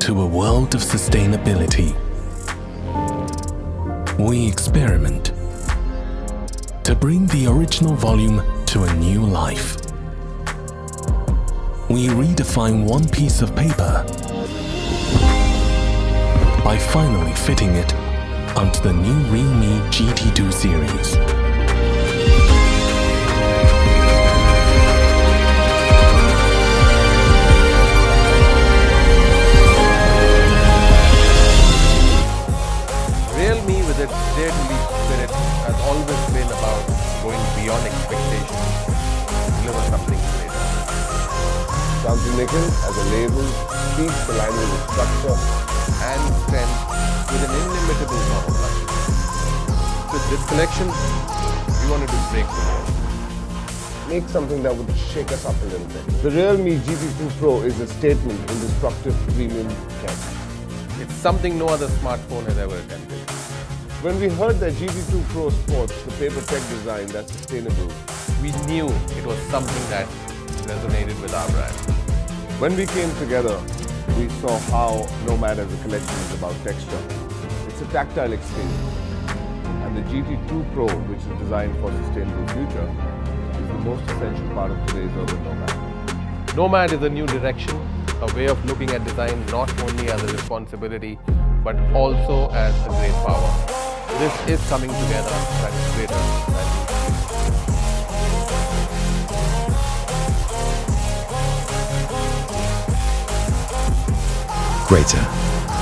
into a world of sustainability. We experiment to bring the original volume to a new life. We redefine one piece of paper by finally fitting it onto the new Realme GT2 series. Realme, with its dare-to-leap spirit, has always been about going beyond expectations to deliver something greater. Nickel as a label speaks the language of structure And strength with an inimitable formula. With this collection, we wanted to break the mold. make something that would shake us up a little bit. The Realme GT2 Pro is a statement in disruptive premium tech. It's something no other smartphone has ever attempted. When we heard that GT2 Pro sports the paper tech design that's sustainable, We knew it was something that resonated with our brand. when we came together, we saw how Nomad as a collection is about texture. It's a tactile experience. And the GT2 Pro, which is designed for a sustainable future, is the most essential part of today's urban nomad. Nomad is a new direction, a way of looking at design not only as a responsibility, but also as a great power. This is coming together that is greater than you. Greater.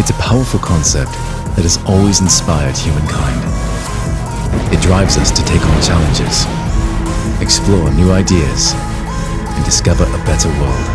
It's a powerful concept that has always inspired humankind. It drives us to take on challenges, explore new ideas, and discover a better world.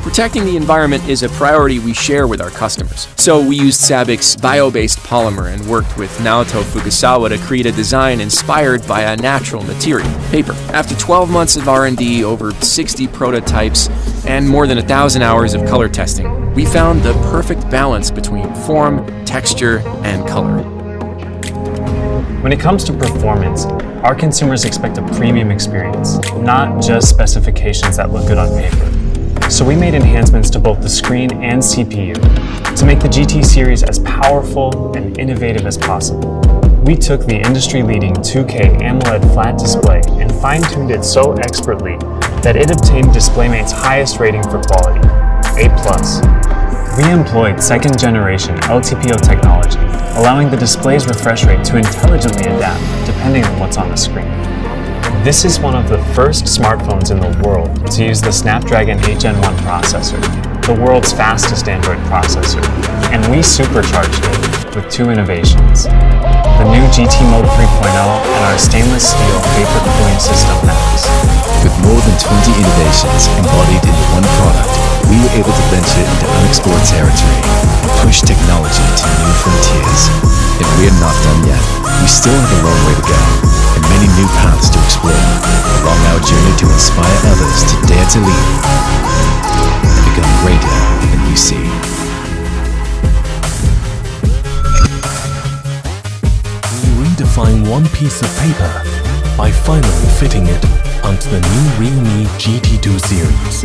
Protecting the environment is a priority we share with our customers. So we used SABIC's bio-based polymer and worked with Naoto Fukusawa to create a design inspired by a natural material, paper. After 12 months of R&D, over 60 prototypes, and more than 1,000 hours of color testing, we found the perfect balance between form, texture, and color. When it comes to performance, our consumers expect a premium experience, not just specifications that look good on paper. So we made enhancements to both the screen and CPU to make the GT series as powerful and innovative as possible. We took the industry-leading 2K AMOLED flat display and fine-tuned it so expertly that it obtained DisplayMate's highest rating for quality, A+. We employed second-generation LTPO technology, allowing the display's refresh rate to intelligently adapt depending on what's on the screen. This is one of the first smartphones in the world to use the Snapdragon 8 Gen 1 processor, the world's fastest Android processor, and we supercharged it with two innovations: the new GT Mode 3.0 and our stainless steel vapor cooling system Max. With more than 20 innovations embodied in one product, we were able to venture into unexplored territory and push technology to new frontiers. And we are not done yet. We still have a long way to go and many new paths to explore along our journey to inspire others to dare to lead and become greater than you see. We redefine one piece of paper by finally fitting it onto the new Realme GT2 series.